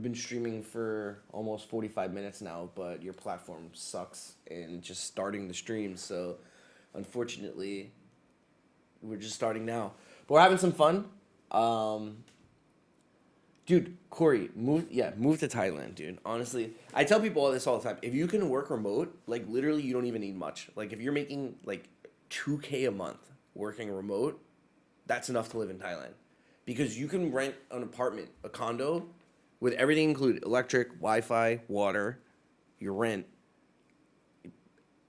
been streaming for almost 45 minutes now, but your platform sucks in just starting the stream. So, unfortunately, we're just starting now. But we're having some fun. Um, Dude, Corey, move to Thailand, dude. Honestly, I tell people all this all the time. If you can work remote, like literally, you don't even need much. Like if you're making like 2K a month working remote, that's enough to live in Thailand, because you can rent an apartment, a condo, with everything included: electric, Wi-Fi, water, your rent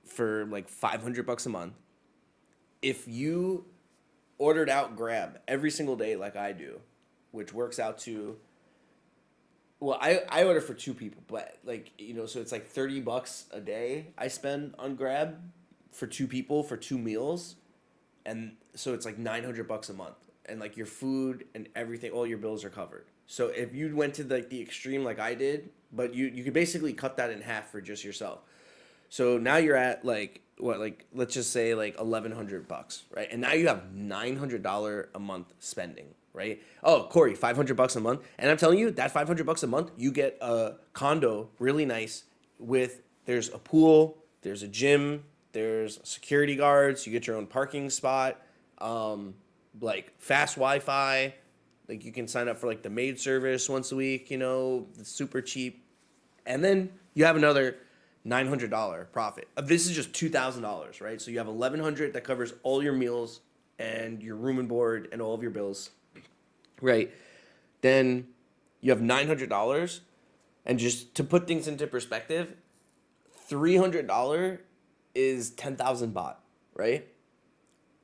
for like $500 a month. If you ordered out Grab every single day like I do, which works out to, well, I order for two people, but like, so it's like $30 a day I spend on Grab for two people for two meals, and so it's like $900 a month, and like your food and everything, all your bills are covered. So if you went to like the extreme like I did, but you could basically cut that in half for just yourself. So now you're at like what, like let's just say like $1,100, right? And now you have $900 a month spending, right? Oh, Corey, $500 a month, and I'm telling you that $500 a month, you get a condo, really nice, with there's a pool, there's a gym, there's security guards, you get your own parking spot, like fast Wi-Fi, like you can sign up for like the maid service once a week, it's super cheap, and then you have another $900 profit. This is just $2,000, right? So you have 1,100 that covers all your meals and your room and board and all of your bills, right? Then you have $900, and just to put things into perspective, $300 is 10,000 baht, right?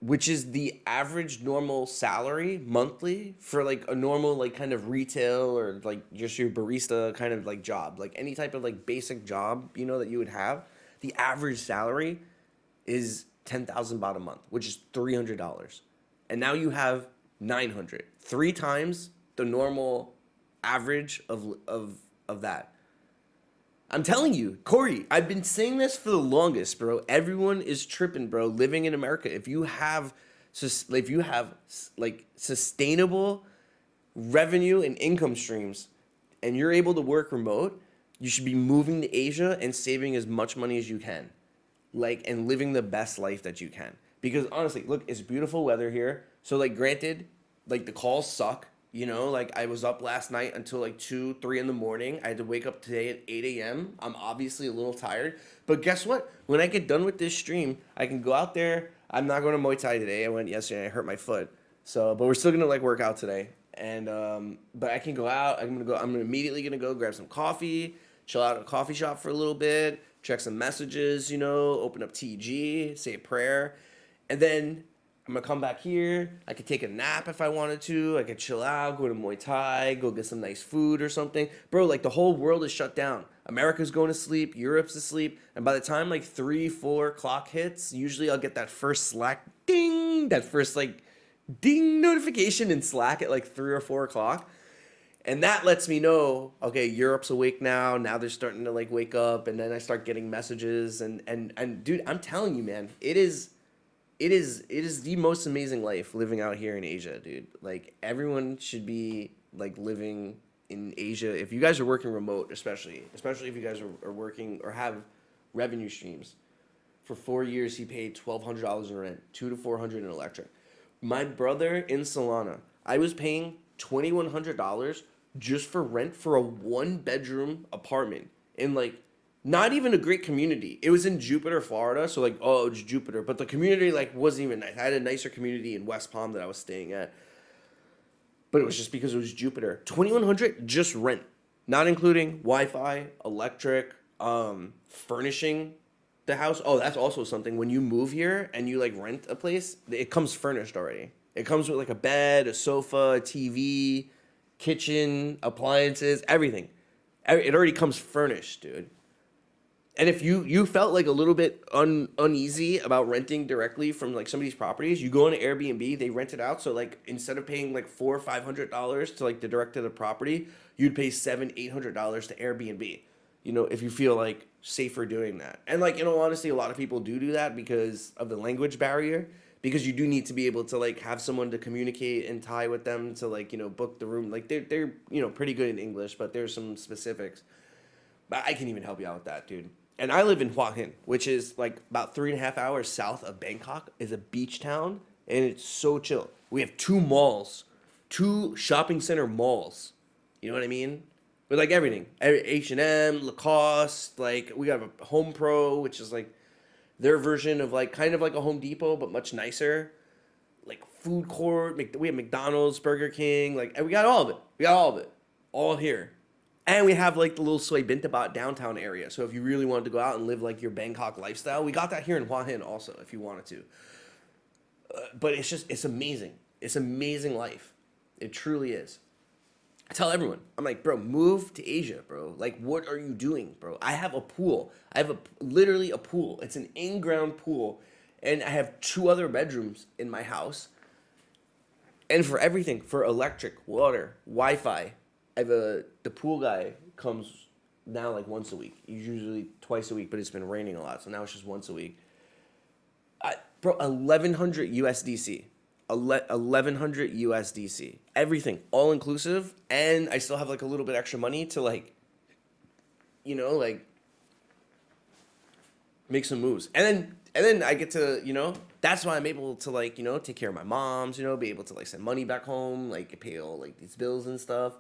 Which is the average normal salary monthly for like a normal like kind of retail or like just your barista kind of like job, like any type of like basic job, that you would have. The average salary is 10,000 baht a month, which is $300. And now you have 900, three times the normal average of that. I'm telling you, Corey, I've been saying this for the longest, bro. Everyone is tripping, bro, living in America. If you have like sustainable revenue and income streams and you're able to work remote, you should be moving to Asia and saving as much money as you can. Like, and living the best life that you can. Because honestly, look, it's beautiful weather here. So like granted, like the calls suck. Like I was up last night until like 2, 3 in the morning. I had to wake up today at 8 a.m. I'm obviously a little tired. But guess what? When I get done with this stream, I can go out there. I'm not going to Muay Thai today. I went yesterday. I hurt my foot. But we're still going to like work out today. And, but I can go out. I'm immediately going to go grab some coffee, chill out at a coffee shop for a little bit, check some messages, open up TG, say a prayer. And then I'm gonna come back here. I could take a nap if I wanted to. I could chill out, go to Muay Thai, go get some nice food or something. Bro, like the whole world is shut down. America's going to sleep, Europe's asleep, and by the time like 3, 4 o'clock hits, usually I'll get that first Slack ding, that first like ding notification in Slack at like 3 or 4 o'clock. And that lets me know, okay, Europe's awake now. Now they're starting to like wake up, and then I start getting messages and dude, I'm telling you, man, it is the most amazing life living out here in Asia, dude. Like everyone should be like living in Asia. If you guys are working remote, especially if you guys are working or have revenue streams. For 4 years, he paid $1,200 in rent, 2 to 400 in electric. My brother in Solana, I was paying $2,100 just for rent for a 1-bedroom apartment in like not even a great community. It was in Jupiter, Florida. So like, oh, it's Jupiter. But the community like wasn't even nice. I had a nicer community in West Palm that I was staying at. But it was just because it was Jupiter. 2,100 just rent. Not including Wi-Fi, electric, furnishing the house. Oh, that's also something. When you move here and you like rent a place, it comes furnished already. It comes with like a bed, a sofa, a TV, kitchen, appliances, everything. It already comes furnished, dude. And if you felt like a little bit uneasy about renting directly from like somebody's properties, you go on Airbnb, they rent it out. So like instead of paying like $400 or $500 to like the direct to the property, you'd pay $700-800 to Airbnb. If you feel like safer doing that. And like in all honesty, a lot of people do that because of the language barrier. because you do need to be able to like have someone to communicate and tie with them to like, you know, book the room. Like they're you know, pretty good in English, but there's some specifics. But I can even help you out with that, dude. And I live in Hua Hin, which is like about 3.5 hours south of Bangkok. Is a beach town, and it's so chill. We have two malls, two shopping center malls. You know what I mean? With like everything, H&M, Lacoste. Like we have a Home Pro, which is like their version of like kind of like a Home Depot, but much nicer. Like food court, we have McDonald's, Burger King. Like and we got all of it. We got all of it, all here. And we have like the little Soy Bintabat downtown area. So if you really wanted to go out and live like your Bangkok lifestyle, we got that here in Hua Hin also if you wanted to. But it's amazing. It's amazing life. It truly is. I tell everyone, I'm like, bro, move to Asia, bro. Like, what are you doing, bro? I have a pool. I have literally a pool. It's an in-ground pool. And I have 2 other bedrooms in my house. And for everything, for electric, water, Wi-Fi, the pool guy comes now like once a week. He's usually twice a week, but it's been raining a lot, so now it's just once a week. Bro, 1,100 USDC. 1,100 USDC. Everything, all inclusive, and I still have like a little bit extra money to like, you know, like make some moves. And then I get to, you know, that's why I'm able to like, you know, take care of my moms, you know, be able to like send money back home, like pay all like these bills and stuff.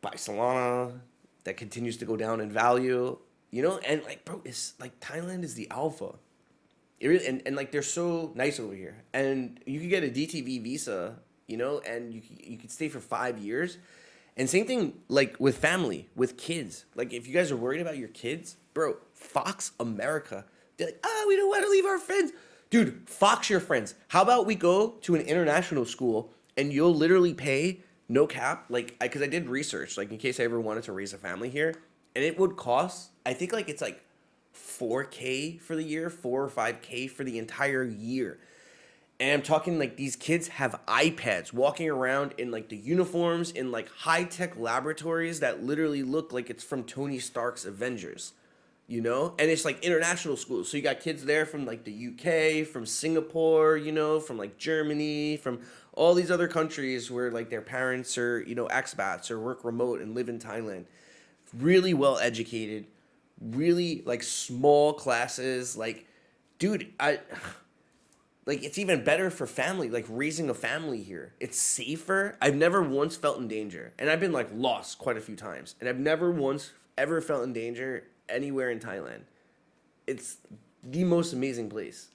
Buy Solana that continues to go down in value, you know, and like, bro, it's like Thailand is the alpha. It really, and like they're so nice over here, and you can get a DTV visa, you know, and you could stay for 5 years, and same thing like with family, with kids. Like if you guys are worried about your kids, bro, Fox America, they're like, we don't want to leave our friends, dude. Fox your friends. How about we go to an international school and you'll literally pay no cap, like because I did research, like in case I ever wanted to raise a family here, and it would cost, I think like it's like $4K for the year, 4 or 5K for the entire year. And I'm talking like these kids have iPads walking around in like the uniforms in like high-tech laboratories that literally look like it's from Tony Stark's Avengers, you know? And it's like international schools. So you got kids there from like the UK, from Singapore, you know, from like Germany, from all these other countries where like their parents are, you know, expats or work remote and live in Thailand. Really well educated. Really like small classes, like dude, like it's even better for family, like raising a family here. It's safer. I've never once felt in danger, and I've been like lost quite a few times, and I've never once ever felt in danger anywhere in Thailand. It's the most amazing place.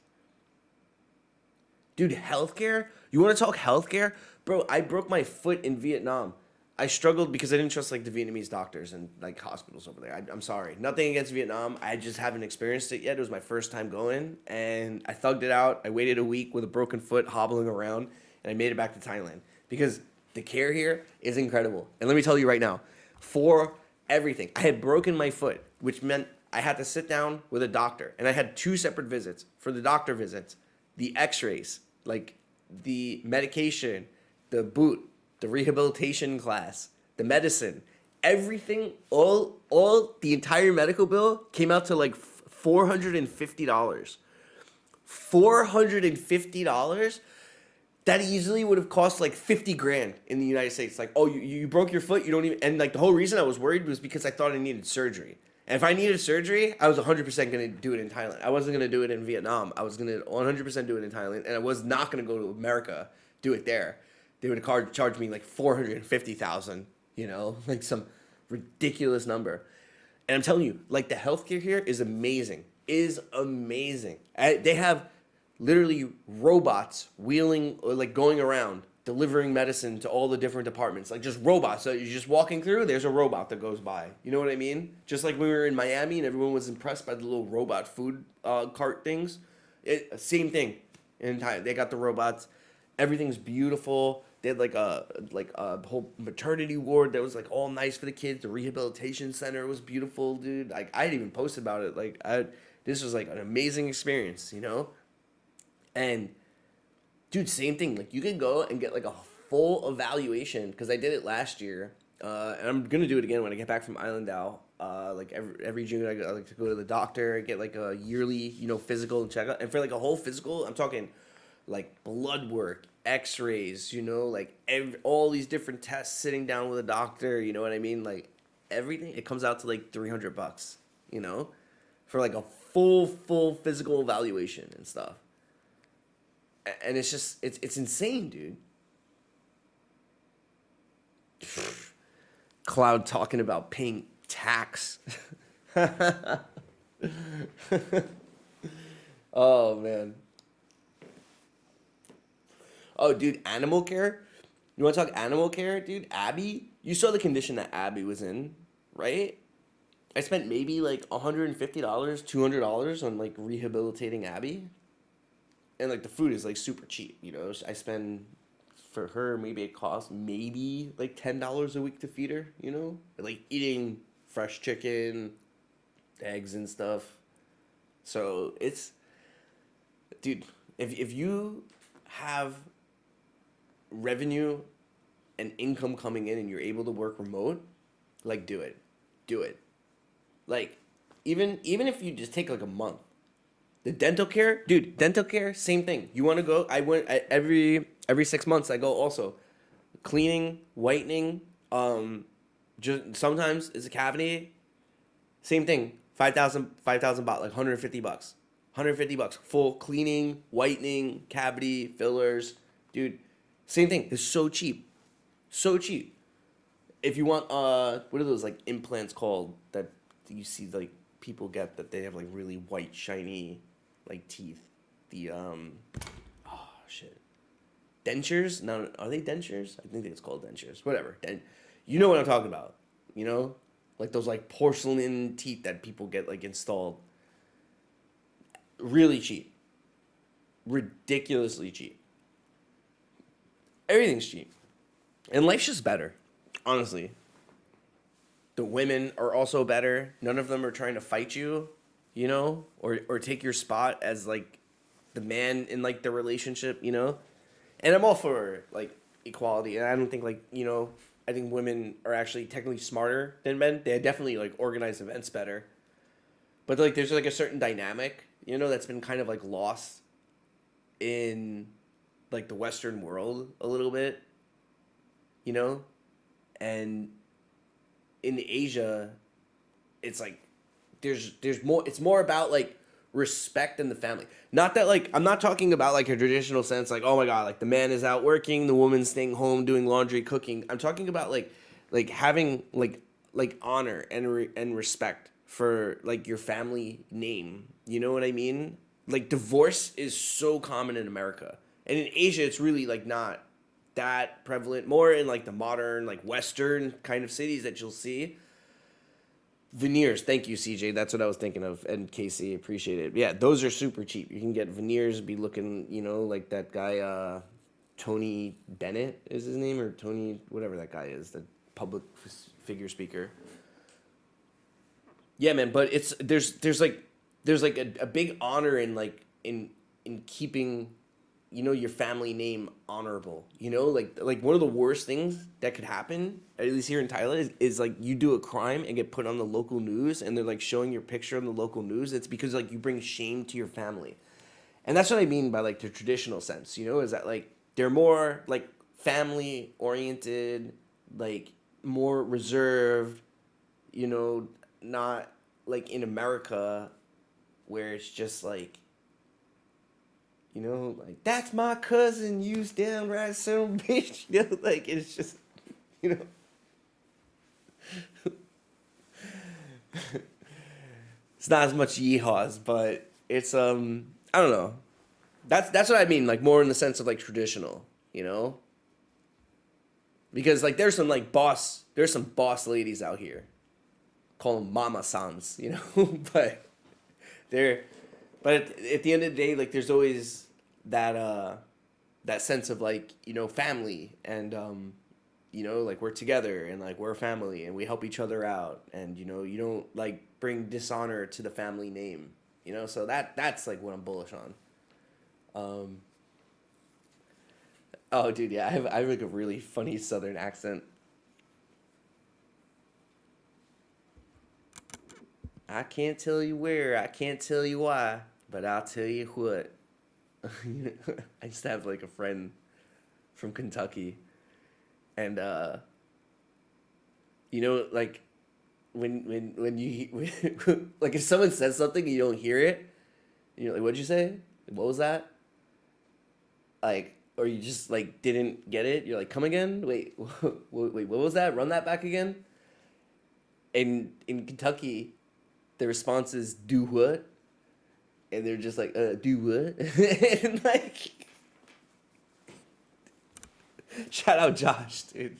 Dude, healthcare? You want to talk healthcare? Bro, I broke my foot in Vietnam. I struggled because I didn't trust like the Vietnamese doctors and like hospitals over there. I'm sorry. Nothing against Vietnam. I just haven't experienced it yet. It was my first time going, and I thugged it out. I waited a week with a broken foot hobbling around, and I made it back to Thailand because the care here is incredible. And let me tell you right now, for everything, I had broken my foot, which meant I had to sit down with a doctor, and I had 2 separate visits. For the doctor visits, the x-rays, like the medication, the boot, the rehabilitation class, the medicine, everything, all the entire medical bill came out to like $450. $450? That easily would have cost like 50 grand in the United States. Like, oh, you broke your foot, you don't even, and like the whole reason I was worried was because I thought I needed surgery. And if I needed surgery, I was 100% going to do it in Thailand. I wasn't going to do it in Vietnam. I was going to 100% do it in Thailand, and I was not going to go to America, do it there. They would have charged me like $450,000, you know, like some ridiculous number. And I'm telling you, like the healthcare here is amazing. They have literally robots wheeling, or like going around, delivering medicine to all the different departments. Like just robots. So you're just walking through, there's a robot that goes by. You know what I mean? Just like when we were in Miami and everyone was impressed by the little robot food cart things. Same thing in Thailand. They got the robots. Everything's beautiful. They had like a whole maternity ward that was like all nice for the kids. The rehabilitation center was beautiful, dude. Like I had even posted about it. Like this was like an amazing experience, you know? And dude, same thing. Like you can go and get like a full evaluation, because I did it last year. And I'm gonna do it again when I get back from Islandau. Like every June I like to go to the doctor, get like a yearly, you know, physical and checkup. And for like a whole physical, I'm talking like blood work, x-rays, like all these different tests, sitting down with a doctor, you know what I mean? Like everything, it comes out to like $300, for like a full physical evaluation and stuff. And it's just, it's insane, dude. Cloud talking about paying tax. Oh, man. Oh, dude, animal care? You want to talk animal care, dude? Abby? You saw the condition that Abby was in, right? I spent maybe like $150, $200 on like rehabilitating Abby. And like the food is like super cheap, I spend for her, maybe it costs maybe like $10 a week to feed her, like eating fresh chicken, eggs and stuff. So it's, dude, if you have revenue and income coming in and you're able to work remote, like do it. Like even if you just take like a month. The dental care, dude, same thing. You want to go? Every 6 months I go also. Cleaning, whitening, just sometimes it's a cavity. Same thing. 5,000 baht, like $150. $150. Full cleaning, whitening, cavity, fillers. Dude, same thing. It's so cheap. So cheap. If you want what are those like implants called that you see like people get that they have like really white, shiny like teeth? The dentures? No, are they dentures? I think it's called dentures. Whatever. You know what I'm talking about. Like those like porcelain teeth that people get like installed. Really cheap. Ridiculously cheap. Everything's cheap. And life's just better. Honestly. The women are also better. None of them are trying to fight you, or take your spot as like the man in like the relationship, And I'm all for like equality, and I don't think like, I think women are actually technically smarter than men. They definitely like organize events better. But like there's like a certain dynamic, that's been kind of like lost in like the Western world a little bit, and in Asia, it's like there's more. It's more about like respect in the family. Not that like I'm not talking about like a traditional sense, like oh my god, like the man is out working, the woman's staying home doing laundry, cooking. I'm talking about like having like honor and respect for like your family name. You know what I mean? Like divorce is so common in America, and in Asia, it's really like not that prevalent. More in like the modern like Western kind of cities that you'll see. Veneers, thank you, CJ. That's what I was thinking of, and Casey, appreciate it. Yeah, those are super cheap. You can get veneers, be looking, like that guy, Tony Bennett is his name, or Tony, whatever that guy is, the public figure speaker. Yeah, man, but there's like a big honor in like in keeping your family name honorable. Like one of the worst things that could happen, at least here in Thailand, is like you do a crime and get put on the local news, and they're like showing your picture on the local news. It's because like you bring shame to your family, and that's what I mean by like the traditional sense. Is that like they're more like family oriented, like more reserved. Not like in America, where it's just like. Like, that's my cousin, you downright son of a bitch. Like, it's just, It's not as much yeehaws, but it's, I don't know. That's what I mean, like, more in the sense of, like, traditional, Because, like, there's some boss ladies out here. Call them mama sans, But at the end of the day, like there's always that sense of like family and like we're together and like we're a family and we help each other out and you don't like bring dishonor to the family name, so that's like what I'm bullish on. Oh dude, yeah, I have like a really funny Southern accent. I can't tell you where, I can't tell you why, but I'll tell you what. I used to have like a friend from Kentucky, and like when like if someone says something and you don't hear it, and you're like, "What'd you say? What was that?" Like, or you just like didn't get it. You're like, "Come again? Wait, wait, what was that? Run that back again." And in Kentucky, the response is "Do what?" And they're just like, "Do what?" And like, shout out Josh, dude.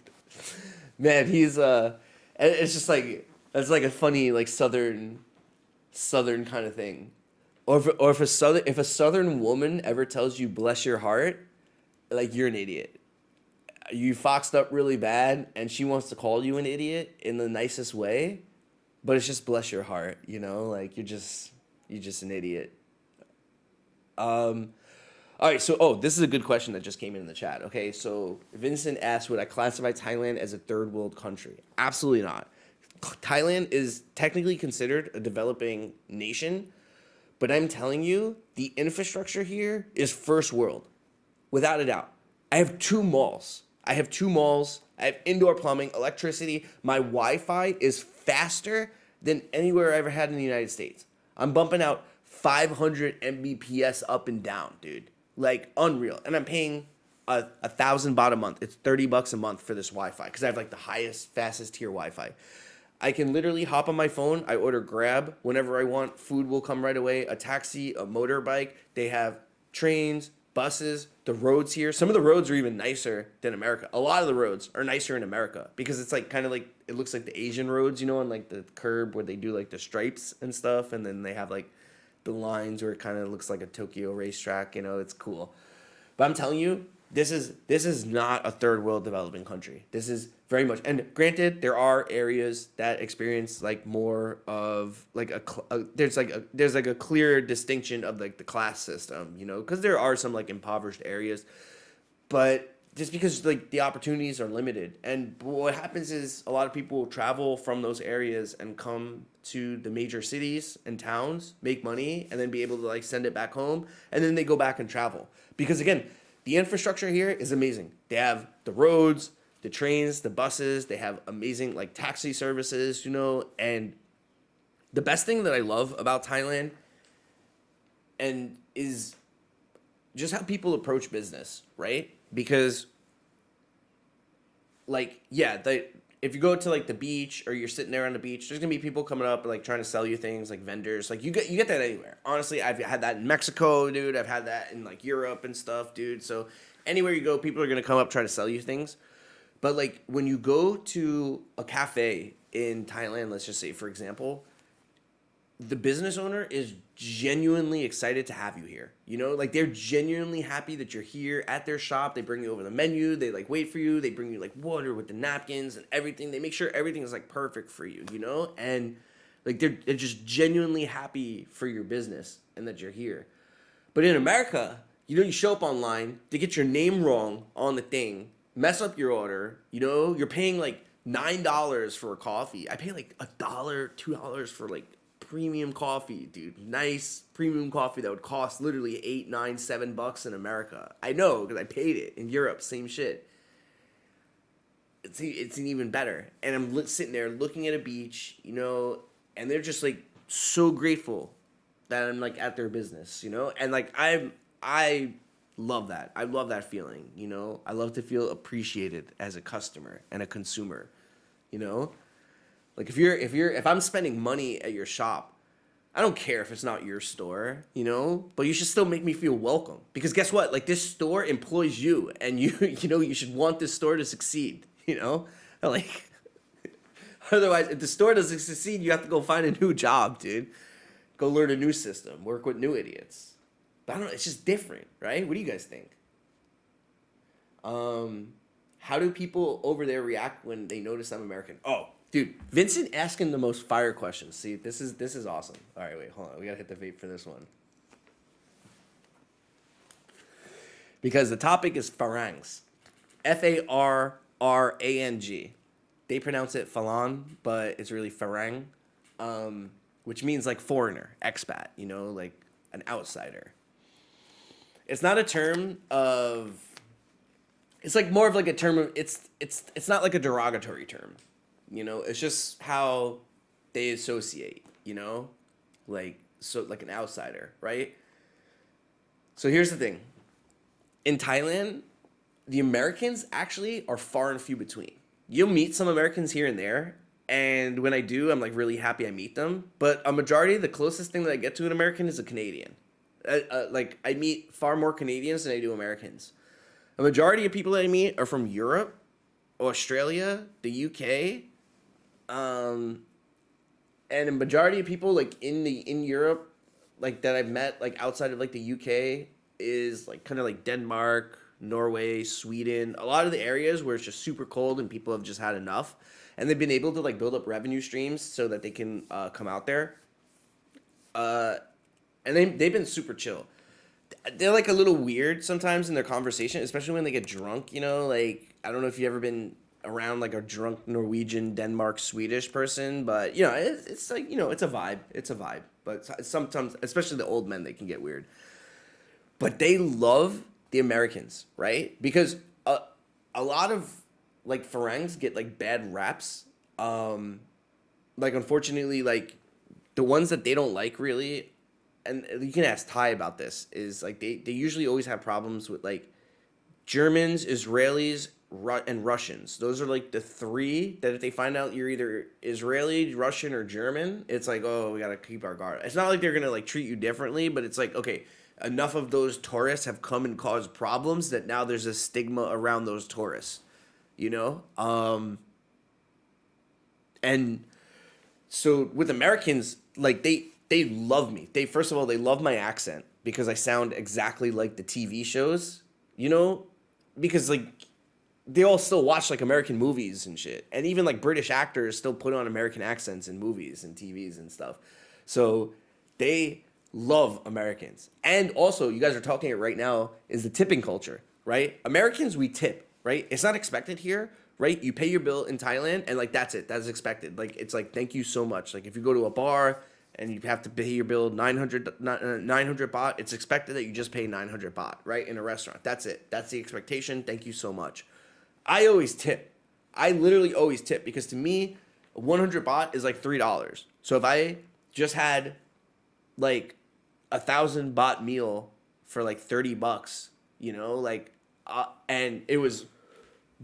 Man, he's it's just like it's like a funny like southern kind of thing. Or if a southern woman ever tells you bless your heart, like you're an idiot. You foxed up really bad and she wants to call you an idiot in the nicest way, but it's just bless your heart, like you're just an idiot. Um all right, so this is a good question that just came in the chat. Okay, so Vincent asked, would I classify Thailand as a third world country? Absolutely not. Thailand is technically considered a developing nation, but I'm telling you, the infrastructure here is first world, without a doubt. I have two malls. I have indoor plumbing, electricity. My Wi-Fi is faster than anywhere I ever had in the United States. I'm bumping out 500 Mbps up and down, dude. Like unreal. And I'm paying a 1,000 baht a month. It's $30 a month for this Wi-Fi because I have like the highest, fastest tier Wi-Fi. I can literally hop on my phone. I order Grab whenever I want. Food will come right away. A taxi, a motorbike. They have trains, buses. The roads here. Some of the roads are even nicer than America. A lot of the roads are nicer in America because it's like kind of like it looks like the Asian roads, on like the curb where they do like the stripes and stuff, and then they have like the lines where it kind of looks like a Tokyo racetrack. It's cool. But I'm telling you, this is not a third world developing country. This is very much, and granted, there are areas that experience like more of like there's like a clear distinction of like the class system, because there are some like impoverished areas, but just because like the opportunities are limited, and what happens is a lot of people travel from those areas and come to the major cities and towns, make money, and then be able to like send it back home, and then they go back and travel because again, the infrastructure here is amazing. They have the roads, the trains, the buses. They have amazing like taxi services, and the best thing that I love about Thailand and is just how people approach business, right? Because like, yeah, if you go to like the beach or you're sitting there on the beach, there's gonna be people coming up like trying to sell you things, like vendors. Like you get that anywhere. Honestly, I've had that in Mexico, dude. I've had that in like Europe and stuff, dude. So anywhere you go, people are gonna come up trying to sell you things. But like when you go to a cafe in Thailand, let's just say for example, the business owner is genuinely excited to have you here. Like they're genuinely happy that you're here at their shop. They bring you over the menu. They like wait for you. They bring you like water with the napkins and everything. They make sure everything is like perfect for you, and like they're just genuinely happy for your business and that you're here. But in America, you show up online, they get your name wrong on the thing, mess up your order, you're paying like $9 for a coffee. I pay like $1, $2 for like premium coffee, dude. Nice premium coffee that would cost literally $8, $9, $7 in America. I know because I paid it. In Europe, same shit. It's even better. And I'm sitting there looking at a beach, and they're just like so grateful that I'm like at their business, and like I love that. I love that feeling, I love to feel appreciated as a customer and a consumer, Like if I'm spending money at your shop, I don't care if it's not your store, but you should still make me feel welcome because guess what? Like this store employs you, and you should want this store to succeed, like otherwise if the store doesn't succeed, you have to go find a new job, dude. Go learn a new system, work with new idiots. But I don't know, it's just different, right? What do you guys think? How do people over there react when they notice I'm American? Oh, dude, Vincent asking the most fire questions. See, this is awesome. All right, wait, hold on. We gotta hit the vape for this one because the topic is farangs, Farrang. They pronounce it falan, but it's really farang, which means like foreigner, expat. Like an outsider. it's not a term of. It's like more of like a term of it's not like a derogatory term, you know. It's just how they associate, you know, like so like an outsider, right? So here's the thing. In Thailand, the Americans actually are far and few between. You'll meet some Americans here and there, and when I do, I'm like really happy I meet them. But a majority, the closest thing that I get to an American is a Canadian. Like I meet far more Canadians than I do Americans. A majority of people that I meet are from Europe, Australia, the UK, and a majority of people like in Europe, like that I've met like outside of like the UK is like kind of like Denmark, Norway, Sweden, a lot of the areas where it's just super cold and people have just had enough, and they've been able to like build up revenue streams so that they can come out there. And they've been super chill. They're like a little weird sometimes in their conversation, especially when they get drunk, you know, like I don't know if you've ever been around like a drunk Norwegian, Denmark, Swedish person, but you know, it's like, you know, it's a vibe. It's a vibe. But sometimes, especially the old men, they can get weird. But they love the Americans, right? Because a lot of like Farangs get like bad raps. Like unfortunately, like the ones that they don't like really, and you can ask Thai about this, is like they usually always have problems with like Germans, Israelis, and Russians. Those are like the three that if they find out you're either Israeli, Russian, or German, it's like, oh, we gotta keep our guard. It's not like they're gonna like treat you differently, but it's like, okay, enough of those tourists have come and caused problems that now there's a stigma around those tourists, you know? And so with Americans, like they love me. They first of all, they love my accent because I sound exactly like the TV shows, you know? Because like they all still watch like American movies and shit. And even like British actors still put on American accents in movies and TVs and stuff. So they love Americans. And also, you guys are talking it right now, is the tipping culture, right? Americans, we tip, right? It's not expected here, right? You pay your bill in Thailand and like that's it. That's expected. Like it's like, thank you so much. Like if you go to a bar and you have to pay your bill 900 baht, it's expected that you just pay 900 baht, right? In a restaurant. That's it. That's the expectation. Thank you so much. I always tip. I literally always tip because to me, 100 baht is like $3. So if I just had like 1,000 baht meal for like $30, you know, like, and it was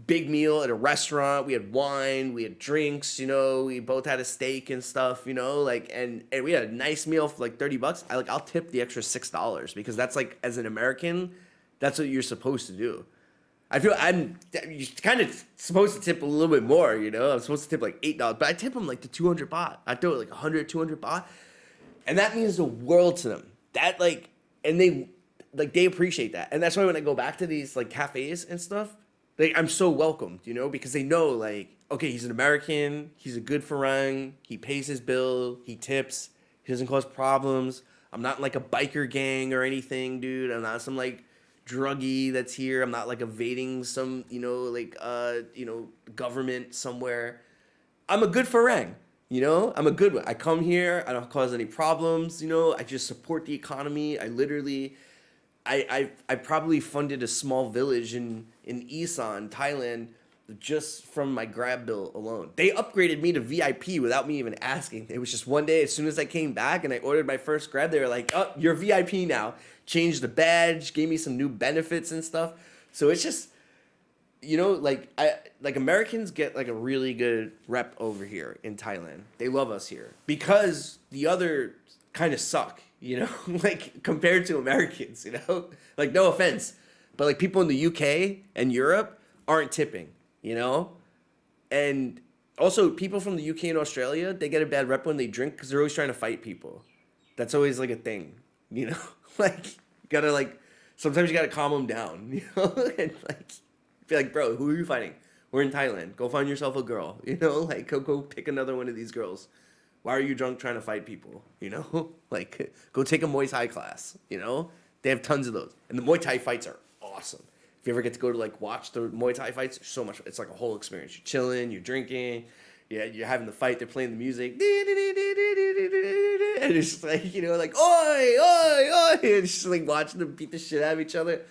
big meal at a restaurant. We had wine, we had drinks, you know, we both had a steak and stuff, you know, like, and we had a nice meal for like $30. I'll tip the extra $6 because that's like, as an American, that's what you're supposed to do. I feel you're kind of supposed to tip a little bit more, you know. I'm supposed to tip like $8, but I tip them like the 200 baht. I throw it like 100, 200 baht, and that means the world to them. That like, and they appreciate that, and that's why when I go back to these like cafes and stuff, like I'm so welcomed, you know, because they know like, okay, he's an American, he's a good Farang, he pays his bill, he tips, he doesn't cause problems. I'm not like a biker gang or anything, dude. I'm not some like druggie that's here. I'm not like evading some, you know, like government somewhere. I'm a good Farang, you know. I'm a good one. I come here, I don't cause any problems, you know. I just support the economy. I literally I probably funded a small village in Isan, Thailand, just from my Grab bill alone. They upgraded me to VIP without me even asking. It was just one day, as soon as I came back and I ordered my first Grab, they were like, oh, you're VIP now. Changed the badge, gave me some new benefits and stuff. So it's just, you know, like Americans get like a really good rep over here in Thailand. They love us here because the other kind of suck, you know, like compared to Americans, you know, like no offense, but like people in the UK and Europe aren't tipping, you know, and also people from the UK and Australia, they get a bad rep when they drink because they're always trying to fight people. That's always like a thing, you know. Like, you gotta, like, sometimes you gotta calm them down, you know? And, like, be like, bro, who are you fighting? We're in Thailand. Go find yourself a girl, you know? Like, go pick another one of these girls. Why are you drunk trying to fight people, you know? Like, go take a Muay Thai class, you know? They have tons of those. And the Muay Thai fights are awesome. If you ever get to go to, like, watch the Muay Thai fights, so much. It's like a whole experience. You're chilling, you're drinking, yeah, you're having the fight, they're playing the music, and and it's just like, you know, like, oi, oi, oi, and it's just like watching them beat the shit out of each other.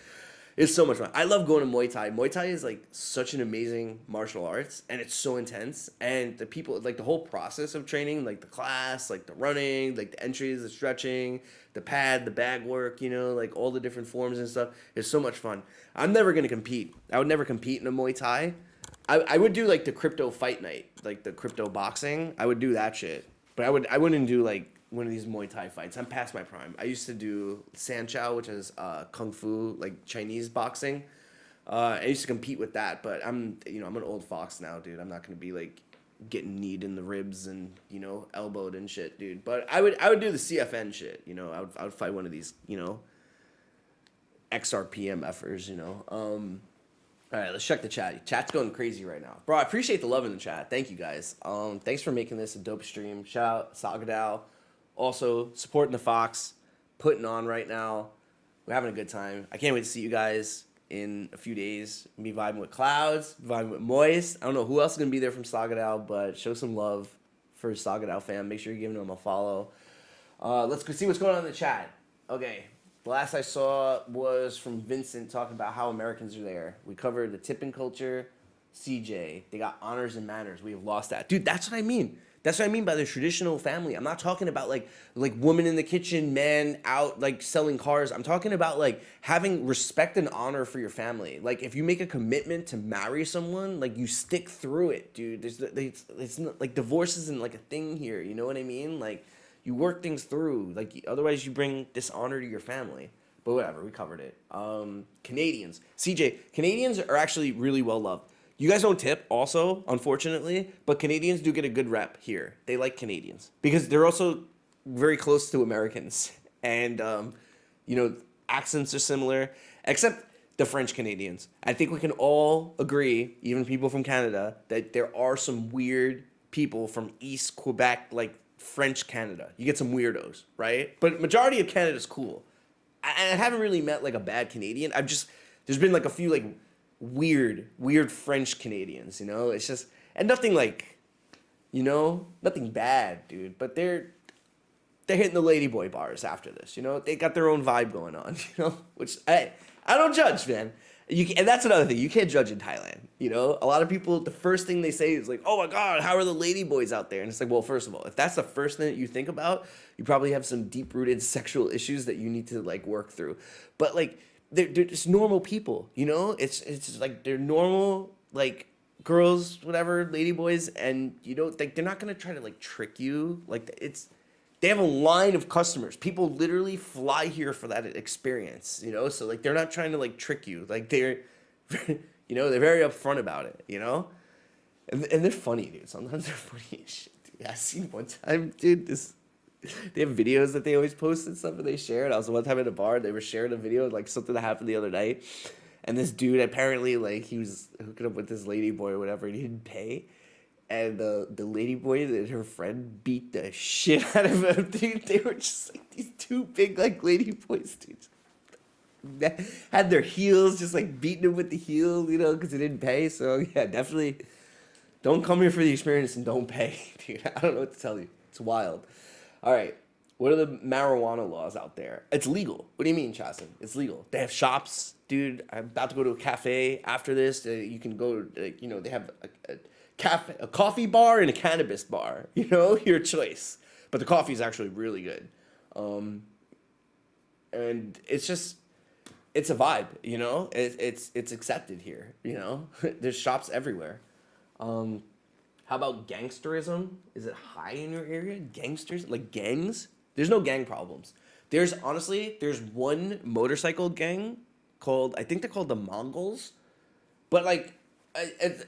It's so much fun. I love going to Muay Thai. Muay Thai is like such an amazing martial arts, and it's so intense. And the people, like the whole process of training, like the class, like the running, like the entries, the stretching, the pad, the bag work, you know, like all the different forms and stuff, is so much fun. I'm never gonna compete. I would never compete in a Muay Thai. I would do like the crypto fight night, like the crypto boxing. I would do that shit, but I wouldn't do like one of these Muay Thai fights. I'm past my prime. I used to do Sanchow, which is kung fu, like Chinese boxing. I used to compete with that, but I'm an old fox now, dude. I'm not gonna be like getting kneed in the ribs and, you know, elbowed and shit, dude. But I would do the CFN shit, you know. I would fight one of these, you know, XRPM effers, you know. All right, let's check the chat. Chat's going crazy right now, bro. I appreciate the love in the chat. Thank you guys. Thanks for making this a dope stream. Shout out Sagadao. Also, supporting the Fox, putting on right now. We're having a good time. I can't wait to see you guys in a few days. Be vibing with Clouds, vibing with Moist. I don't know who else is going to be there from Sagadao, but show some love for Sagadao fam. Make sure you're giving them a follow. Let's go see what's going on in the chat. Okay, the last I saw was from Vincent talking about how Americans are there. We covered the tipping culture, CJ. They got honors and manners. We have lost that. Dude, that's what I mean. That's what I mean by the traditional family. I'm not talking about like woman in the kitchen, man out like selling cars. I'm talking about like having respect and honor for your family. Like if you make a commitment to marry someone, like you stick through it, dude. It's not, like divorce isn't like a thing here. You know what I mean? Like you work things through. Like otherwise you bring dishonor to your family. But whatever, we covered it. Canadians, CJ, Canadians are actually really well loved. You guys don't tip also, unfortunately, but Canadians do get a good rep here. They like Canadians because they're also very close to Americans. And, you know, accents are similar, except the French Canadians. I think we can all agree, even people from Canada, that there are some weird people from East Quebec, like French Canada. You get some weirdos, right? But majority of Canada's cool. I haven't really met like a bad Canadian. There's been like a few like weird French Canadians, you know? It's just, and nothing like, you know, nothing bad, dude. But they're hitting the ladyboy bars after this, you know? They got their own vibe going on, you know? Which, I don't judge, man. And that's another thing. You can't judge in Thailand, you know? A lot of people, the first thing they say is like, oh my God, how are the ladyboys out there? And it's like, well, first of all, if that's the first thing that you think about, you probably have some deep-rooted sexual issues that you need to, like, work through. But, like, they're just normal people, you know? It's just like they're normal, like girls, whatever, ladyboys, and you know, like they're not gonna try to like trick you. Like they have a line of customers. People literally fly here for that experience, you know? So like they're not trying to like trick you. Like they're you know, they're very upfront about it, you know? And they're funny, dude. Sometimes they're funny as shit, dude. I seen one time, dude, they have videos that they always post and stuff and they share it. I was one time at a bar, they were sharing a video of like something that happened the other night. And this dude apparently like he was hooking up with this lady boy or whatever and he didn't pay. And the lady boy and her friend beat the shit out of him, dude. They were just like these two big like lady boys, dude. Had their heels just like beating him with the heel, you know, because they didn't pay. So yeah, definitely don't come here for the experience and don't pay, dude. I don't know what to tell you. It's wild. All right, what are the marijuana laws out there? It's legal. What do you mean, Chasen? It's legal. They have shops, dude. I'm about to go to a cafe after this. You can go, you know, they have a coffee bar and a cannabis bar. You know, your choice. But the coffee is actually really good. And it's a vibe, you know? It's accepted here, you know? There's shops everywhere. How about gangsterism? Is it high in your area? Gangsters? Like gangs? There's no gang problems. There's one motorcycle gang I think they're called the Mongols. But like,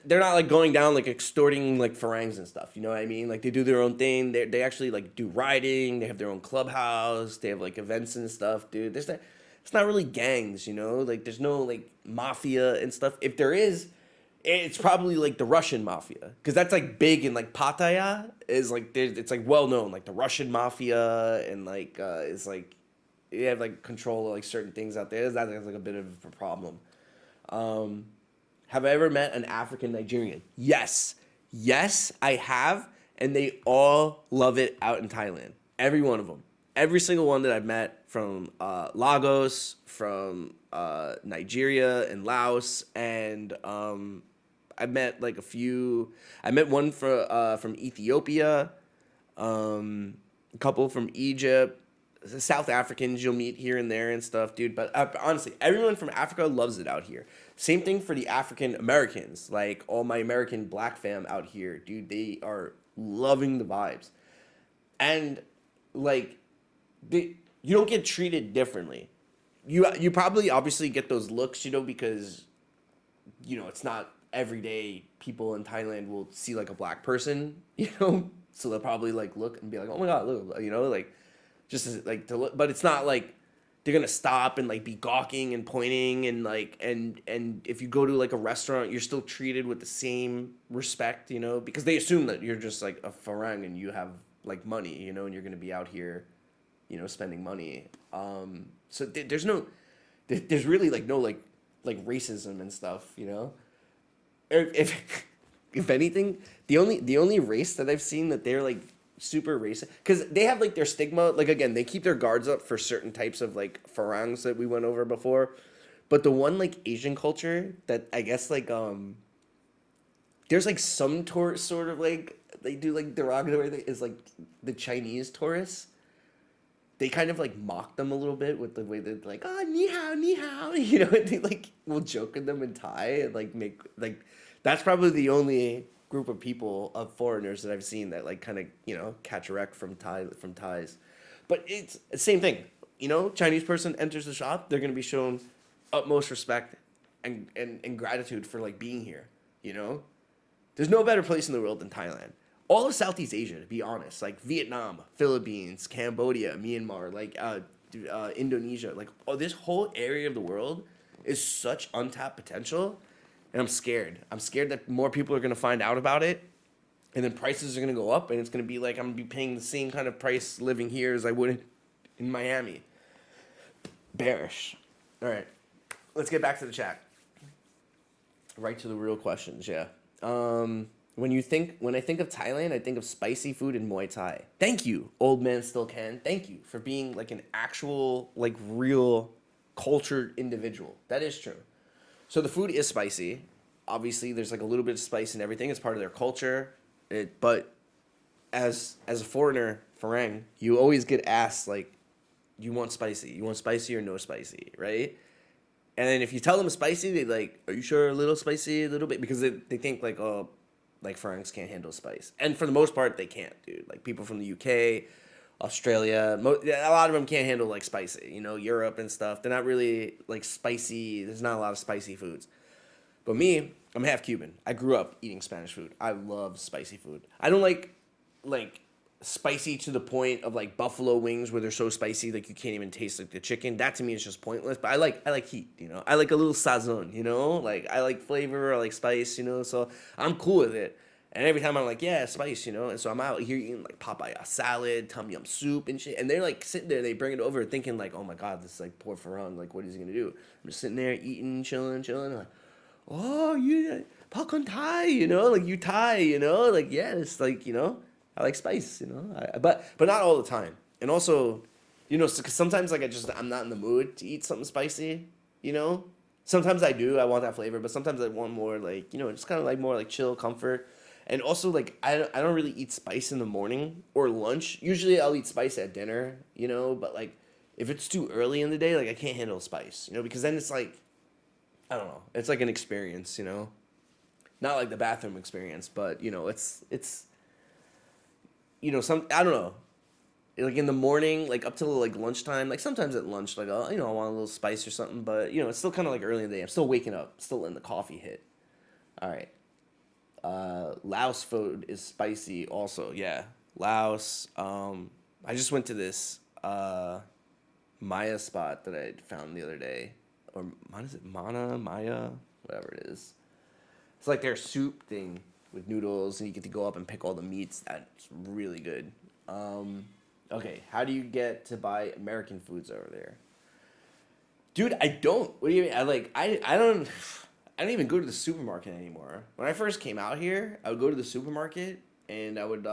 they're not like going down like extorting like farangs and stuff. You know what I mean? Like they do their own thing. They actually like do riding. They have their own clubhouse. They have like events and stuff, dude. It's not really gangs, you know? Like there's no like mafia and stuff. If there is, it's probably like the Russian mafia, because that's like big in like Pattaya is like it's like well known, like the Russian mafia, and like it's like you have like control of like certain things out there. That's like a bit of a problem. Have I ever met an African Nigerian? Yes, I have, and they all love it out in Thailand. Every one of them. Every single one that I've met from Lagos, from Nigeria and Laos, and I met like a few. I met one from Ethiopia, a couple from Egypt, South Africans you'll meet here and there and stuff, dude. But honestly, everyone from Africa loves it out here. Same thing for the African Americans. Like all my American black fam out here, dude, they are loving the vibes. And like you don't get treated differently. You probably obviously get those looks, because it's not every day people in Thailand will see like a black person, so they'll probably like look and be like, "Oh my god, look," like just like to look, but it's not like they're gonna stop and like be gawking and pointing and like and if you go to like a restaurant, you're still treated with the same respect, because they assume that you're just like a farang and you have like money, and you're gonna be out here, spending money. So there's really like no like racism and stuff, if anything, the only race that I've seen that they're like super racist, because they have like their stigma, like again they keep their guards up for certain types of like farangs that we went over before, but the one like Asian culture that I guess like there's like some tourist sort of like they do like derogatory thing is like the Chinese tourists. They kind of like mock them a little bit with the way they're like, oh, ni hao, ni hao, and they like will joke at them in Thai and like make like that's probably the only group of people of foreigners that I've seen that like kind of catch a wreck from Thais. But it's the same thing. Chinese person enters the shop, they're gonna be shown utmost respect and gratitude for like being here. There's no better place in the world than Thailand. All of Southeast Asia, to be honest, like Vietnam, Philippines, Cambodia, Myanmar, like Indonesia, like this whole area of the world is such untapped potential, and I'm scared. I'm scared that more people are gonna find out about it, and then prices are gonna go up, and it's gonna be like I'm gonna be paying the same kind of price living here as I would in Miami. Bearish. All right, let's get back to the chat. Right to the real questions, yeah. When I think of Thailand, I think of spicy food and Muay Thai. Thank you, old man still can. Thank you for being like an actual, like real cultured individual. That is true. So the food is spicy. Obviously, there's like a little bit of spice in everything. It's part of their culture. But as a foreigner, farang, you always get asked like, you want spicy? You want spicy or no spicy, right? And then if you tell them spicy, they like, are you sure a little spicy, a little bit? Because they think like, oh, like farangs can't handle spice. And for the most part, they can't, dude. Like people from the UK, Australia, a lot of them can't handle like spicy, Europe and stuff. They're not really like spicy. There's not a lot of spicy foods. But me, I'm half Cuban. I grew up eating Spanish food. I love spicy food. I don't like spicy to the point of like buffalo wings where they're so spicy like you can't even taste like the chicken. That to me is just pointless. But I like heat, I like a little sazon, like I like flavor, I like spice, so I'm cool with it. And every time I'm like, yeah, spice, and so I'm out here eating like papaya salad, tom yum soup and shit. And they're like sitting there, they bring it over thinking like, oh my god, this is like poor farang, like what is he gonna do? I'm just sitting there eating, chilling, like, oh, you Pakon Thai, like you Thai, like yes, like I like spice, but not all the time. And also, cause sometimes like I'm not in the mood to eat something spicy, Sometimes I do, I want that flavor, but sometimes I want more like, just kind of like more like chill comfort. And also like I don't really eat spice in the morning or lunch. Usually I'll eat spice at dinner, but like if it's too early in the day, like I can't handle spice, because then it's like, I don't know, it's like an experience, not like the bathroom experience, but it's some, I don't know, like in the morning, like up till like lunchtime, like sometimes at lunch, like, oh, I want a little spice or something, but it's still kind of like early in the day. I'm still waking up, still in the coffee hit. All right. Laos food is spicy also. Yeah. Laos. I just went to this, Maya spot that I found the other day, or what is it? Maya, whatever it is. It's like their soup thing with noodles, and you get to go up and pick all the meats. That's really good. Okay, how do you get to buy American foods over there? Dude, I don't. What do you mean? I don't even go to the supermarket anymore. When I first came out here, I would go to the supermarket and I would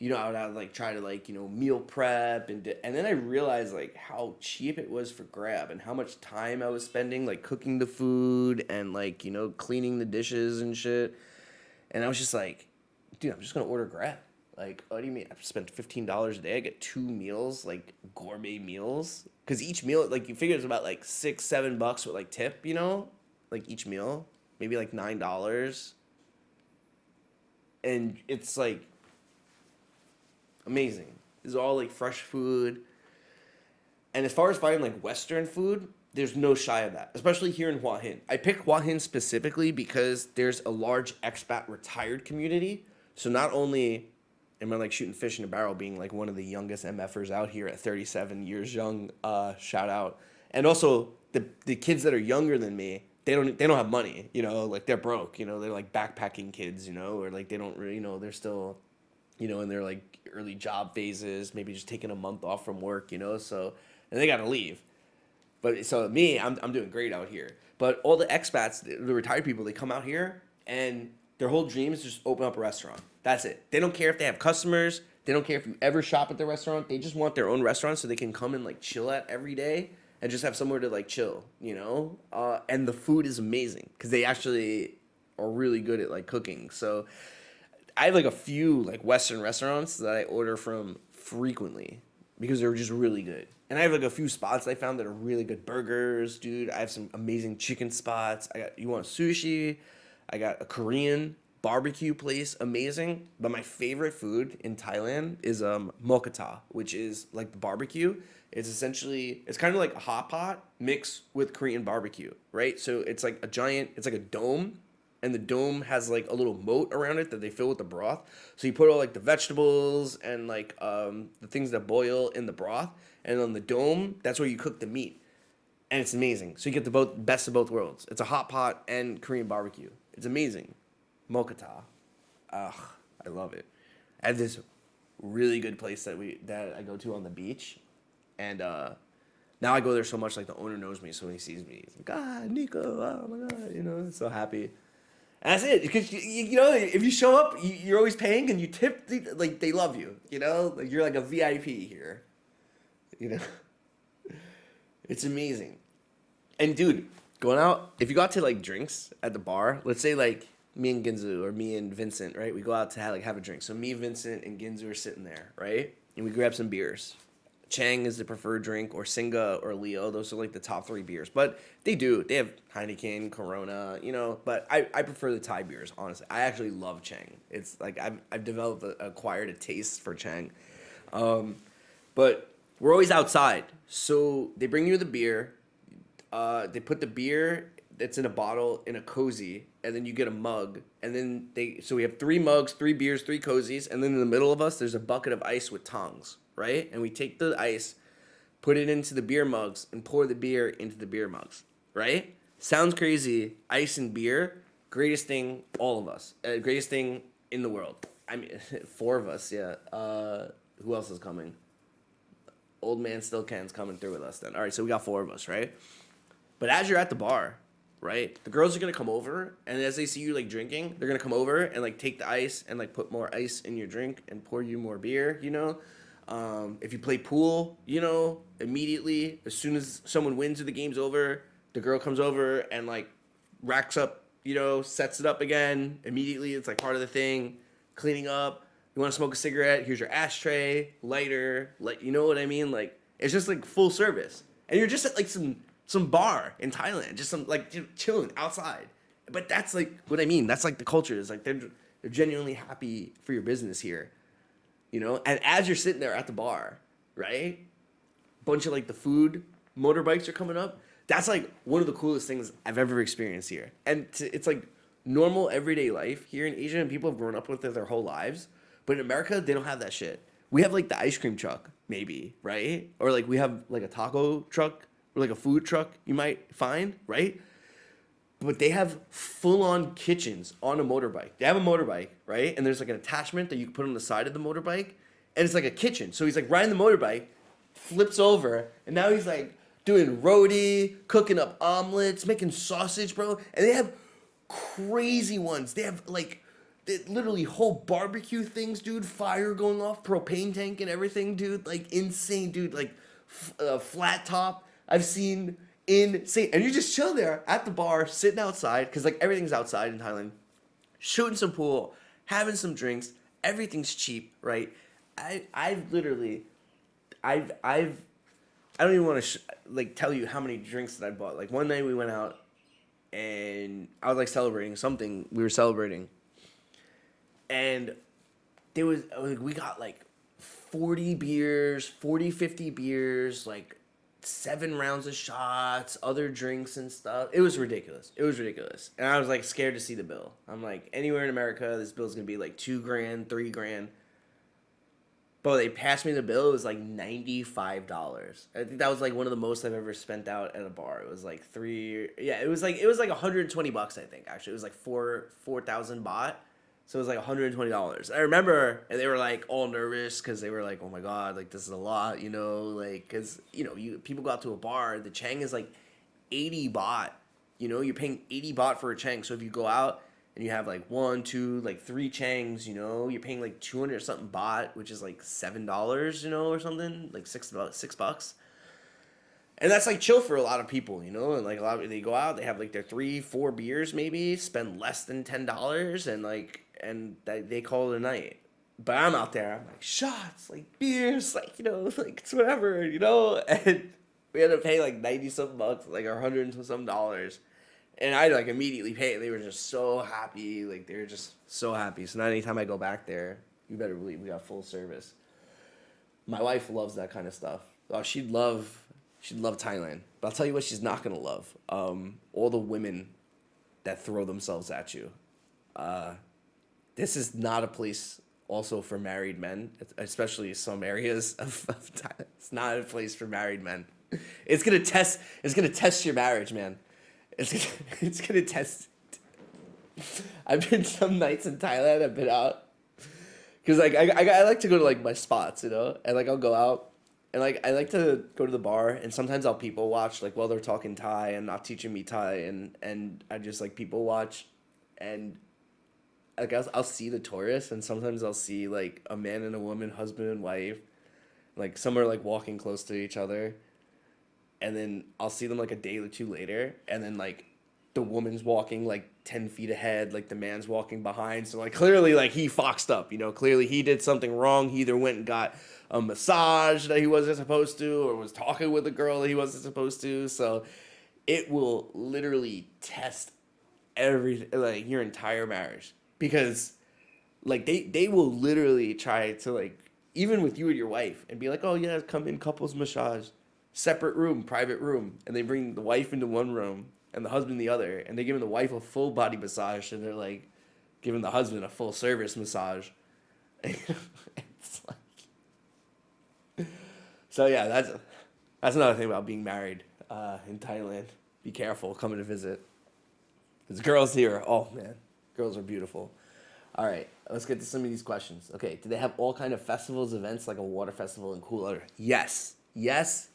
I would like try to like meal prep and then I realized like how cheap it was for Grab and how much time I was spending like cooking the food and like cleaning the dishes and shit. And I was just like, dude, I'm just gonna order Grab. Like, what do you mean? I spent $15 a day. I get 2 meals, like gourmet meals. Because each meal, like, you figure it's about like $6-7 with like tip, like each meal, maybe like $9, and it's like amazing. This is all like fresh food. And as far as finding like Western food, there's no shy of that, especially here in Hua Hin. I picked Hua Hin specifically because there's a large expat retired community. So not only am I like shooting fish in a barrel, being like one of the youngest MFers out here at 37 years young, shout out, and also the kids that are younger than me, they don't have money, like they're broke, they're like backpacking kids, or like they don't really, they're still, in their like early job phases, maybe just taking a month off from work, so and they gotta leave. But so me, I'm doing great out here. But all the expats, the retired people, they come out here and their whole dream is just open up a restaurant. That's it. They don't care if they have customers. They don't care if you ever shop at their restaurant. They just want their own restaurant so they can come and like chill at every day and just have somewhere to like chill, And the food is amazing because they actually are really good at like cooking. So I have like a few like Western restaurants that I order from frequently because they're just really good. And I have like a few spots I found that are really good burgers, dude. I have some amazing chicken spots. You want sushi? I got a Korean barbecue place, amazing. But my favorite food in Thailand is mokkata, which is like the barbecue. It's kind of like a hot pot mixed with Korean barbecue, right? So it's like it's like a dome, and the dome has like a little moat around it that they fill with the broth. So you put all like the vegetables and like the things that boil in the broth, and on the dome, that's where you cook the meat. And it's amazing. So you get the best of both worlds. It's a hot pot and Korean barbecue. It's amazing. Mokkata. Ugh, I love it. I have this really good place that I go to on the beach. And now I go there so much, like the owner knows me. So when he sees me, he's like, Nico, oh my God, so happy. And that's it. Because, if you show up, you're always paying and you tip, like they love you, Like you're like a VIP here, It's amazing. And dude, going out, if you go out to like drinks at the bar, let's say like me and Ginzu or me and Vincent, right? We go out to have a drink. So me, Vincent, and Ginzu are sitting there, right? And we grab some beers. Chang is the preferred drink, or Singa or Leo. Those are like the top 3 beers. But they have Heineken, Corona, But I prefer the Thai beers, honestly. I actually love Chang. It's like I've acquired a taste for Chang. But we're always outside. So they bring you the beer. They put the beer that's in a bottle in a cozy, and then you get a mug. And then so we have 3 mugs, 3 beers, 3 cozies, and then in the middle of us, there's a bucket of ice with tongs, right? And we take the ice, put it into the beer mugs, and pour the beer into the beer mugs, right? Sounds crazy. Ice and beer, greatest thing, all of us. Greatest thing in the world. I mean, 4 of us, yeah. Who else is coming? Old man still can's coming through with us then. All right, so we got 4 of us, right? But as you're at the bar, right, the girls are going to come over, and as they see you, like, drinking, they're going to come over and, like, take the ice and, like, put more ice in your drink and pour you more beer, If you play pool, immediately, as soon as someone wins or the game's over, the girl comes over and, like, racks up, sets it up again. Immediately, it's, like, part of the thing. Cleaning up. You want to smoke a cigarette? Here's your ashtray, lighter, you know what I mean? Like, it's just, like, full service. And you're just at, like, some bar in Thailand, just some like chilling outside. But that's like what I mean. That's like the culture. It's like they're genuinely happy for your business here, And as you're sitting there at the bar, right, bunch of like the food motorbikes are coming up. That's like one of the coolest things I've ever experienced here. And it's like normal everyday life here in Asia, and people have grown up with it their whole lives. But in America, they don't have that shit. We have like the ice cream truck, maybe, right? Or like we have like a taco truck. Or like a food truck you might find, right? But they have full-on kitchens on a motorbike. They have a motorbike, right? And there's like an attachment that you can put on the side of the motorbike. And it's like a kitchen. So he's like riding the motorbike, flips over, and now he's like doing roti, cooking up omelets, making sausage, bro. And they have crazy ones. They have like literally whole barbecue things, dude. Fire going off, propane tank and everything, dude. Like insane, dude. Like flat top. I've seen insane, and you just chill there at the bar, sitting outside, because like everything's outside in Thailand, shooting some pool, having some drinks. Everything's cheap, right? I've literally, I've I don't even want to like tell you how many drinks that I bought. Like one night we went out and I was like celebrating something. We were celebrating, and there was like, we got like 40 beers, 50 beers, like 7 rounds of shots, other drinks and stuff. It was ridiculous. It was ridiculous. And I was like scared to see the bill. I'm like, anywhere in America, this bill's gonna be like $2,000, $3,000. But they passed me the bill. It was like $95. I think that was like one of the most I've ever spent out at a bar. It was like it was like $120. I think actually it was like 4,000 baht. So it was like $120. I remember, and they were like all nervous because they were like, "Oh my god, like this is a lot," you know, like because people go out to a bar. The Chang is like 80 baht. You know, you're paying 80 baht for a Chang. So if you go out and you have like 1, 2, like 3 Changs, you know, you're paying like 200 or something baht, which is like $7, you know, or something, like $6. And that's like chill for a lot of people, you know, and like a lot of they go out, they have like their 3, 4 beers maybe, spend less than $10, and they call it a night. But I'm out there, I'm like shots, like beers, like like it's whatever, and we ended up paying like 90 something bucks, like $100 and some dollars. And I like immediately paid. They were just so happy. Like they were just so happy. So now anytime I go back there, you better believe we got full service. My wife loves that kind of stuff. Oh, she'd love Thailand. But I'll tell you what she's not gonna love. All the women that throw themselves at you. This is not a place also for married men, especially some areas of Thailand. It's not a place for married men. It's gonna test your marriage, man. It's gonna test. I've been some nights in Thailand. I've been out because like I like to go to like my spots, and like I'll go out and like I like to go to the bar, and sometimes I'll people watch like while they're talking Thai and not teaching me Thai, and I just like people watch, and like I'll see the tourists, and sometimes I'll see like a man and a woman, husband and wife, like some are like walking close to each other. And then I'll see them like a day or two later, and then like the woman's walking like 10 feet ahead, like the man's walking behind. So like clearly like he foxed up, clearly he did something wrong. He either went and got a massage that he wasn't supposed to, or was talking with a girl that he wasn't supposed to. So it will literally test everything, like your entire marriage, because like they will literally try to like, even with you and your wife, and be like, oh yeah, come in, couples massage. Separate room, private room, and they bring the wife into one room and the husband in the other, and they're giving the wife a full body massage, and they're like giving the husband a full service massage. It's like, so yeah, that's another thing about being married in Thailand. Be careful coming to visit. There's girls here. Oh man, girls are beautiful. All right, let's get to some of these questions. Okay, do they have all kind of festivals, events like a water festival and cool water? Yes. Yes.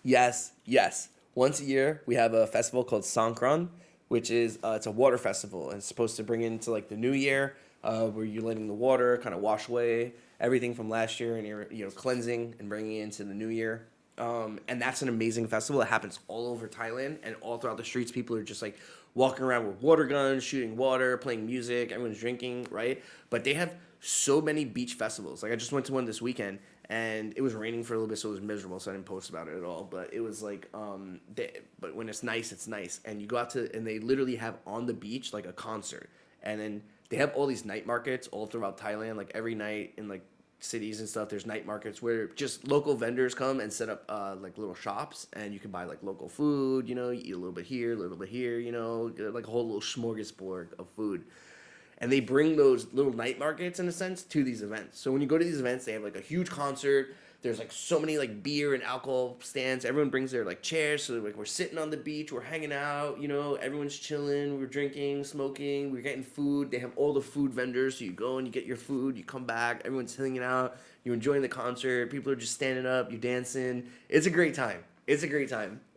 Once a year, we have a festival called Songkran, which is it's a water festival, and it's supposed to bring into like the new year, where you're letting the water kind of wash away everything from last year, and you're cleansing and bringing it into the new year. And that's an amazing festival. It happens all over Thailand, and all throughout the streets, people are just like walking around with water guns, shooting water, playing music, everyone's drinking, right? But they have so many beach festivals. Like I just went to one this weekend, and it was raining for a little bit, so it was miserable, so I didn't post about it at all. But it was like, but when it's nice, it's nice. And you go out to, and they literally have on the beach like a concert, and then they have all these night markets all throughout Thailand. Like every night in like cities and stuff, there's night markets where just local vendors come and set up like little shops, and you can buy like local food. You eat a little bit here, like a whole little smorgasbord of food. And they bring those little night markets, in a sense, to these events. So when you go to these events, they have like a huge concert. There's like so many like beer and alcohol stands. Everyone brings their like chairs. So like we're sitting on the beach, we're hanging out, everyone's chilling, we're drinking, smoking, we're getting food. They have all the food vendors. So you go and you get your food, you come back, everyone's hanging out, you're enjoying the concert. People are just standing up, you're dancing. It's a great time.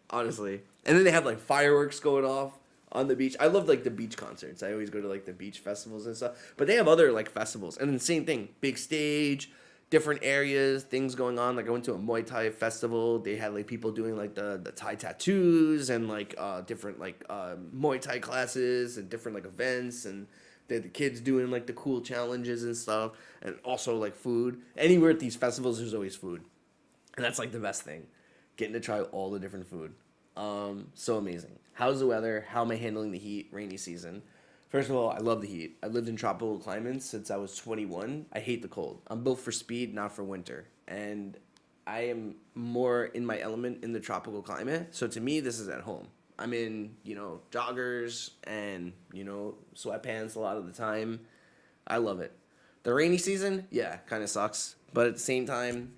Honestly. And then they have like fireworks going off on the beach. I love like the beach concerts. I always go to like the beach festivals and stuff. But they have other like festivals, and then same thing, big stage, different areas, things going on. Like I went to a Muay Thai festival. They had like people doing like the Thai tattoos and like different like Muay Thai classes and different like events, and they had the kids doing like the cool challenges and stuff, and also like food. Anywhere at these festivals, there's always food, and that's like the best thing, getting to try all the different food. So amazing. How's the weather? How am I handling the heat? Rainy season. First of all, I love the heat. I've lived in tropical climates since I was 21. I hate the cold. I'm built for speed, not for winter. And I am more in my element in the tropical climate. So to me, this is at home. I'm in, joggers and, sweatpants a lot of the time. I love it. The rainy season, yeah, kind of sucks. But at the same time,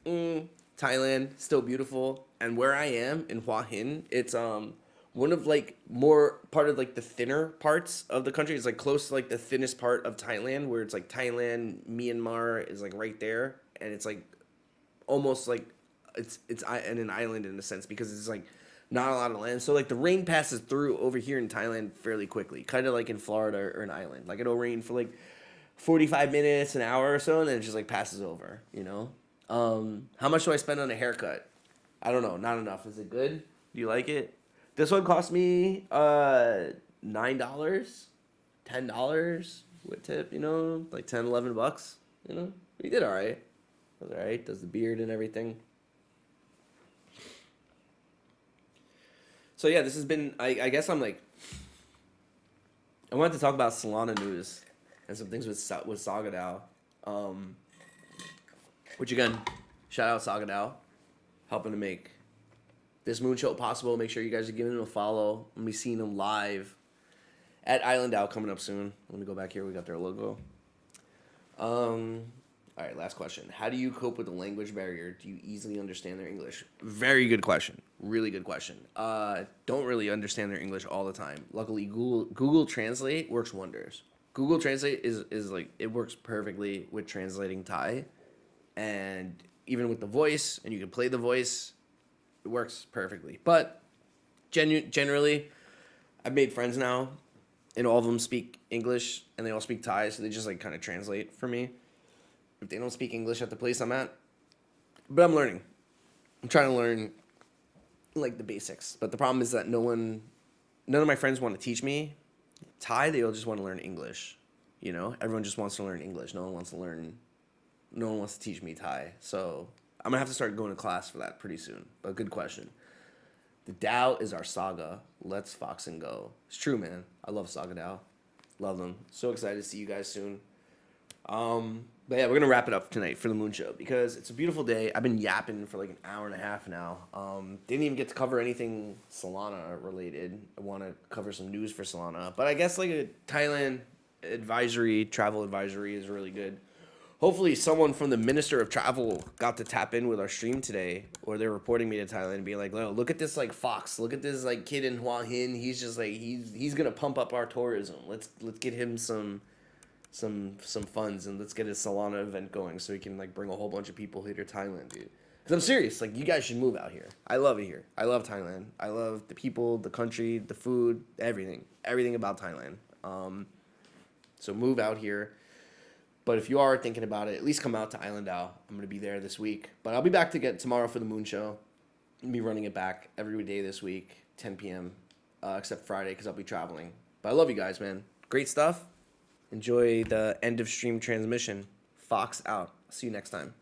Thailand, still beautiful. And where I am in Hua Hin, it's one of like more part of like the thinner parts of the country. It's like close to like the thinnest part of Thailand, where it's like Thailand, Myanmar is like right there, and it's like almost like it's in an island in a sense, because it's like not a lot of land. So like the rain passes through over here in Thailand fairly quickly, kind of like in Florida or an island. Like it'll rain for like 45 minutes, an hour or so, and then it just like passes over. How much do I spend on a haircut? I don't know, not enough. Is it good? Do you like it? This one cost me $9, $10 with tip, like 10, $11. We did all right. It was all right. Does the beard and everything. So yeah, this has been. I guess I'm like. I wanted to talk about Solana news and some things with Sagadao. Which again, shout out Sagadao, helping to make this moon show possible. Make sure you guys are giving him a follow. I'm gonna be seeing him live at Island Out coming up soon. Let me go back here. We got their logo. All right, last question. How do you cope with the language barrier? Do you easily understand their English? Very good question. Really good question. Don't really understand their English all the time. Luckily, Google Translate works wonders. Google Translate is like, it works perfectly with translating Thai, and even with the voice, and you can play the voice. It works perfectly. But generally, I've made friends now, and all of them speak English, and they all speak Thai, so they just like kind of translate for me if they don't speak English at the place I'm at. But I'm learning. I'm trying to learn like the basics. But the problem is that none of my friends want to teach me Thai. They all just want to learn English. Everyone just wants to learn English. No one wants to teach me Thai. So I'm gonna have to start going to class for that pretty soon. But good question. The Dow is our saga. Let's Fox and go. It's true, man. I love Saga Dow. Love them. So excited to see you guys soon. But yeah, we're gonna wrap it up tonight for the Moon Show because it's a beautiful day. I've been yapping for like an hour and a half now. Didn't even get to cover anything Solana related. I want to cover some news for Solana, but I guess like a Thailand travel advisory is really good. Hopefully someone from the Minister of Travel got to tap in with our stream today, or they're reporting me to Thailand and be like, look at this like fox, look at this like kid in Hua Hin. He's just like he's gonna pump up our tourism. Let's get him some funds, and let's get a Solana event going so he can like bring a whole bunch of people here to Thailand, dude. Cause I'm serious, like you guys should move out here. I love it here. I love Thailand. I love the people, the country, the food, everything about Thailand. So move out here. But if you are thinking about it, at least come out to Island Out. I'm gonna be there this week, but I'll be back tomorrow for the Moon Show. I'll be running it back every day this week, 10 p.m. Except Friday because I'll be traveling. But I love you guys, man. Great stuff. Enjoy the end of stream transmission. Fox out. See you next time.